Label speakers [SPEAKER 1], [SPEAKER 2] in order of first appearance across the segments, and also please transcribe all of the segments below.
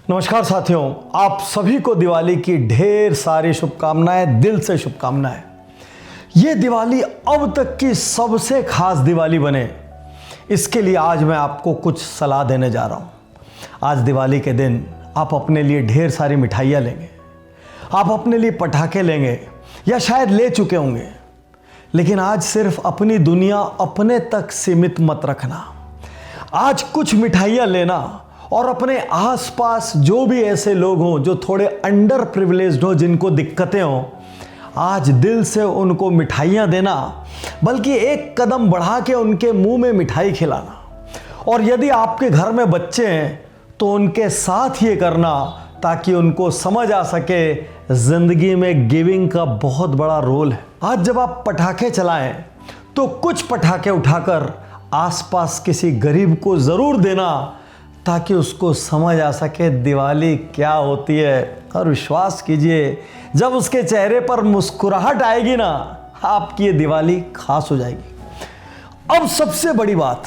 [SPEAKER 1] नमस्कार साथियों, आप सभी को दिवाली की ढेर सारी शुभकामनाएं, दिल से शुभकामनाएं। ये दिवाली अब तक की सबसे खास दिवाली बने, इसके लिए आज मैं आपको कुछ सलाह देने जा रहा हूं। आज दिवाली के दिन आप अपने लिए ढेर सारी मिठाइयाँ लेंगे, आप अपने लिए पटाखे लेंगे या शायद ले चुके होंगे, लेकिन आज सिर्फ अपनी दुनिया अपने तक सीमित मत रखना। आज कुछ मिठाइयाँ लेना और अपने आसपास जो भी ऐसे लोग हों जो थोड़े अंडर प्रिविलेज्ड हो, जिनको दिक्कतें हों, आज दिल से उनको मिठाइयाँ देना, बल्कि एक कदम बढ़ा के उनके मुंह में मिठाई खिलाना। और यदि आपके घर में बच्चे हैं तो उनके साथ ये करना, ताकि उनको समझ आ सके ज़िंदगी में गिविंग का बहुत बड़ा रोल है। आज जब आप पटाखे चलाएं तो कुछ पटाखे उठाकर आसपास किसी गरीब को ज़रूर देना, ताकि उसको समझ आ सके दिवाली क्या होती है। और विश्वास कीजिए, जब उसके चेहरे पर मुस्कुराहट आएगी ना, आपकी ये दिवाली खास हो जाएगी। अब सबसे बड़ी बात,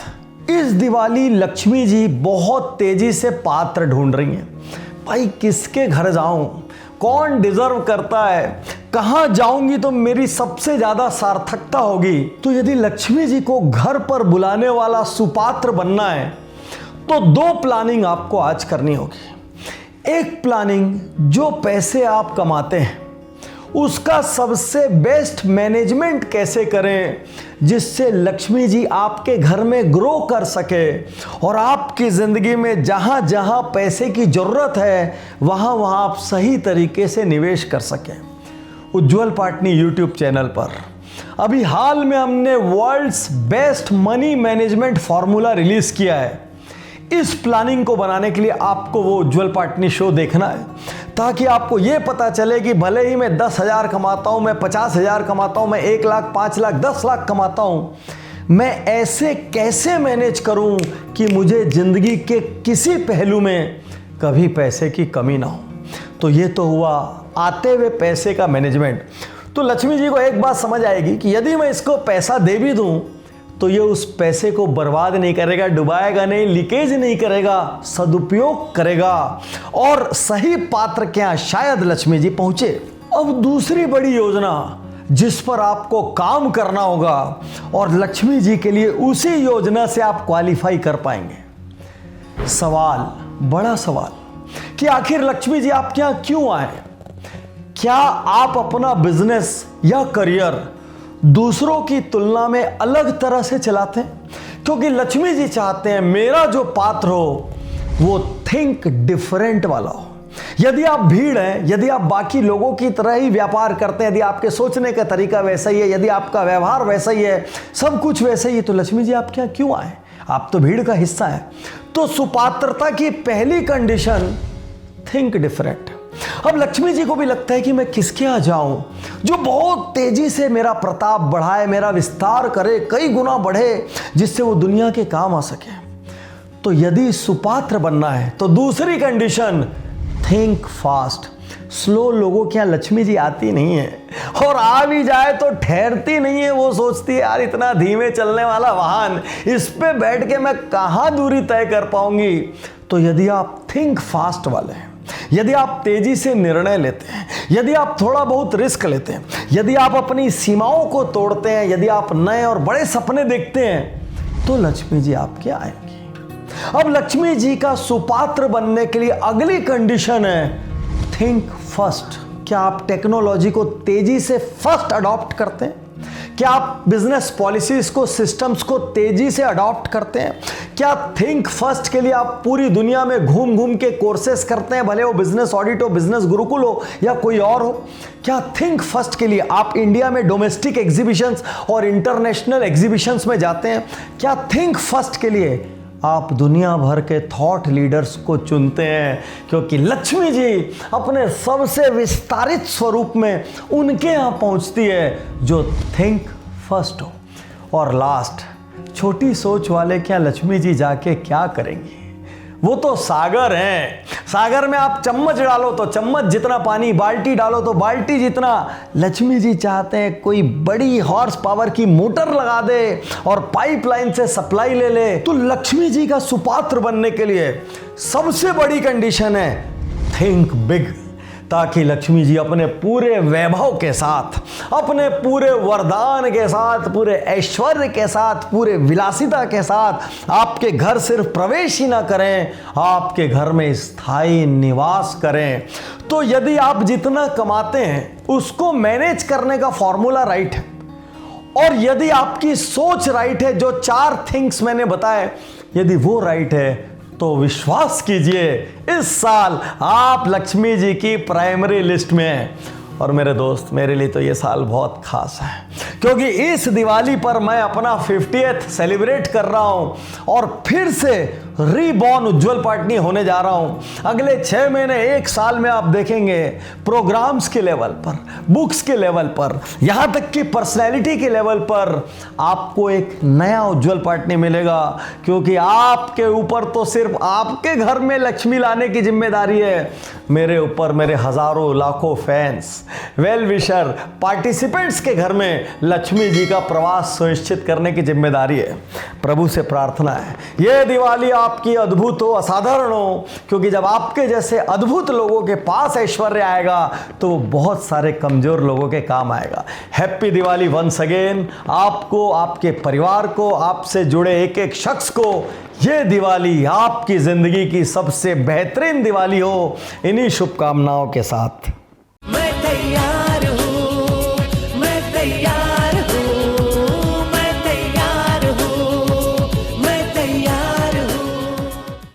[SPEAKER 1] इस दिवाली लक्ष्मी जी बहुत तेजी से पात्र ढूंढ रही हैं। भाई किसके घर जाऊं, कौन डिजर्व करता है, कहां जाऊंगी तो मेरी सबसे ज्यादा सार्थकता होगी। तो यदि लक्ष्मी जी को घर पर बुलाने वाला सुपात्र बनना है तो दो प्लानिंग आपको आज करनी होगी। एक प्लानिंग, जो पैसे आप कमाते हैं उसका सबसे बेस्ट मैनेजमेंट कैसे करें, जिससे लक्ष्मी जी आपके घर में ग्रो कर सके और आपकी ज़िंदगी में जहां जहां पैसे की ज़रूरत है वहां वहां आप सही तरीके से निवेश कर सकें। उज्ज्वल पाटनी यूट्यूब चैनल पर अभी हाल में हमने world's best money management formula release किया है। इस प्लानिंग को बनाने के लिए आपको वो उज्ज्वल पाटनी शो देखना है, ताकि आपको ये पता चले कि भले ही मैं 10,000 कमाता हूँ, मैं 50,000 कमाता हूँ, मैं 1 लाख, 5 लाख, 10 लाख कमाता हूँ, मैं ऐसे कैसे मैनेज करूँ कि मुझे ज़िंदगी के किसी पहलू में कभी पैसे की कमी ना हो। तो ये तो हुआ आते हुए पैसे का मैनेजमेंट। तो लक्ष्मी जी को एक बात समझ आएगी कि यदि मैं इसको पैसा दे भी दूँ तो ये उस पैसे को बर्बाद नहीं करेगा, डुबाएगा नहीं, लीकेज नहीं करेगा, सदुपयोग करेगा और सही पात्र के यहाँ शायद लक्ष्मी जी पहुंचे। अब दूसरी बड़ी योजना जिस पर आपको काम करना होगा और लक्ष्मी जी के लिए उसी योजना से आप क्वालिफाई कर पाएंगे। सवाल, बड़ा सवाल कि आखिर लक्ष्मी जी आपके यहाँ क्यों आए? क्या आप अपना बिजनेस या करियर दूसरों की तुलना में अलग तरह से चलाते हैं? क्योंकि लक्ष्मी जी चाहते हैं मेरा जो पात्र हो वो थिंक डिफरेंट वाला हो। यदि आप भीड़ हैं, यदि आप बाकी लोगों की तरह ही व्यापार करते हैं, यदि आपके सोचने का तरीका वैसा ही है, यदि आपका व्यवहार वैसा ही है, सब कुछ वैसा ही है, तो लक्ष्मी जी आपके यहाँ क्यों आए? आप तो भीड़ का हिस्सा है। तो सुपात्रता की पहली कंडीशन, थिंक डिफरेंट। अब लक्ष्मी जी को भी लगता है कि मैं किसके यहाँ जाऊं जो बहुत तेजी से मेरा प्रताप बढ़ाए, मेरा विस्तार करे, कई गुना बढ़े, जिससे वो दुनिया के काम आ सके। तो यदि सुपात्र बनना है तो दूसरी कंडीशन, थिंक फास्ट। स्लो लोगों के यहाँ लक्ष्मी जी आती नहीं है, और आ भी जाए तो ठहरती नहीं है। वो सोचती है यार इतना धीमे चलने वाला वाहन, इस पे बैठ के मैं कहाँ दूरी तय कर पाऊंगी। तो यदि आप थिंक फास्ट वाले हैं, यदि आप तेजी से निर्णय लेते हैं, यदि आप थोड़ा बहुत रिस्क लेते हैं, यदि आप अपनी सीमाओं को तोड़ते हैं, यदि आप नए और बड़े सपने देखते हैं, तो लक्ष्मी जी आपके आएंगी। अब लक्ष्मी जी का सुपात्र बनने के लिए अगली कंडीशन है, थिंक फर्स्ट। क्या आप टेक्नोलॉजी को तेजी से फर्स्ट अडॉप्ट करते हैं? क्या आप बिजनेस पॉलिसीज को, सिस्टम्स को तेजी से अडॉप्ट करते हैं? क्या थिंक फर्स्ट के लिए आप पूरी दुनिया में घूम घूम के कोर्सेस करते हैं, भले वो बिजनेस ऑडिट हो, बिजनेस गुरुकुल हो या कोई और हो? क्या थिंक फर्स्ट के लिए आप इंडिया में डोमेस्टिक एग्जीबिशंस और इंटरनेशनल एग्जीबिशंस में जाते हैं? क्या थिंक फर्स्ट के लिए आप दुनिया भर के थॉट लीडर्स को चुनते हैं? क्योंकि लक्ष्मी जी अपने सबसे विस्तारित स्वरूप में उनके यहाँ पहुँचती है जो थिंक फर्स्ट हो। और लास्ट, छोटी सोच वाले क्या लक्ष्मी जी जाके क्या करेंगी? वो तो सागर हैं। सागर में आप चम्मच डालो तो चम्मच जितना पानी, बाल्टी डालो तो बाल्टी जितना। लक्ष्मी जी चाहते हैं कोई बड़ी हॉर्स पावर की मोटर लगा दे और पाइपलाइन से सप्लाई ले ले। तो लक्ष्मी जी का सुपात्र बनने के लिए सबसे बड़ी कंडीशन है थिंक बिग, ताकि लक्ष्मी जी अपने पूरे वैभव के साथ, अपने पूरे वरदान के साथ, पूरे ऐश्वर्य के साथ, पूरे विलासिता के साथ आपके घर सिर्फ प्रवेश ही ना करें, आपके घर में स्थायी निवास करें। तो यदि आप जितना कमाते हैं उसको मैनेज करने का फॉर्मूला राइट है, और यदि आपकी सोच राइट है, जो 4 थिंग्स मैंने बताए, यदि वो राइट है, तो विश्वास कीजिए इस साल आप लक्ष्मी जी की प्राइमरी लिस्ट में हैं। और मेरे दोस्त, मेरे लिए तो ये साल बहुत खास है, क्योंकि इस दिवाली पर मैं अपना 50th सेलिब्रेट कर रहा हूं और फिर से रीबॉर्न उज्जवल पाटनी होने जा रहा हूं। अगले 6 महीने, 1 साल में आप देखेंगे प्रोग्राम्स के लेवल पर, बुक्स के लेवल पर, यहां तक कि पर्सनैलिटी के लेवल पर आपको एक नया उज्जवल पाटनी मिलेगा, क्योंकि आपके ऊपर तो सिर्फ आपके घर में लक्ष्मी लाने की जिम्मेदारी है, मेरे ऊपर मेरे हजारों लाखों फैंस, वेल विशर, पार्टिसिपेंट्स के घर में लक्ष्मी जी का प्रवास सुनिश्चित करने की जिम्मेदारी है। प्रभु से प्रार्थना है यह दिवाली आपकी अद्भुत हो, असाधारण हो, क्योंकि जब आपके जैसे अद्भुत लोगों के पास ऐश्वर्य आएगा तो बहुत सारे कमजोर लोगों के काम आएगा। हैप्पी दिवाली वंस अगेन आपको, आपके परिवार को, आपसे जुड़े एक एक शख्स को। ये दिवाली आपकी जिंदगी की सबसे बेहतरीन दिवाली हो, इन्हीं शुभकामनाओं के साथ।